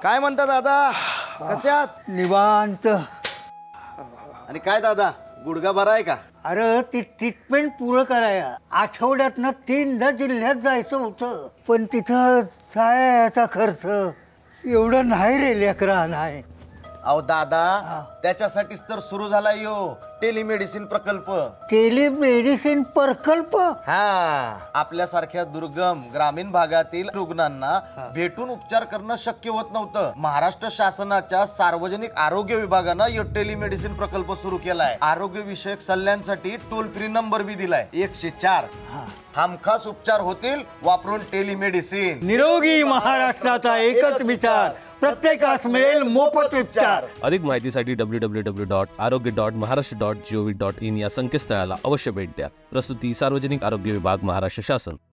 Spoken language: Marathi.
काय म्हणता दादा, कसे आहात? निवांत. आणि काय दादा, गुडघा बरा आहे का? अरे ती ट्रीटमेंट पूर्ण कराया आठवड्यातनं 3दा जिल्ह्यात जायचं होतं, पण तिथं जायचा खर्च एवढं नाही रे लेकरा, नाही. अहो दादा, त्याच्यासाठीच तर सुरू झाला यो टेलिमेडिसिन प्रकल्प. टेलिमेडिसिन प्रकल्प? हा, आपल्यासारख्या दुर्गम ग्रामीण भागातील रुग्णांना भेटून उपचार करणं शक्य होत नव्हतं. महाराष्ट्र शासनाच्या सार्वजनिक आरोग्य विभागानं यो टेलिमेडिसिन प्रकल्प सुरू केलाय. आरोग्य विषयक सल्ल्यांसाठी टोल फ्री नंबर बी दिलाय 104. हमखास उपचार होतील वापरून टेलिमेडिसिन. निरोगी महाराष्ट्राचा एकच विचार, प्रत्येकास मिळेल मोफत उपचार. अधिक माहितीसाठी www.arogya.maharashtra.gov.in या संकेतस्थळाला अवश्य भेट द्या. प्रस्तुती सार्वजनिक आरोग्य विभाग, महाराष्ट्र शासन.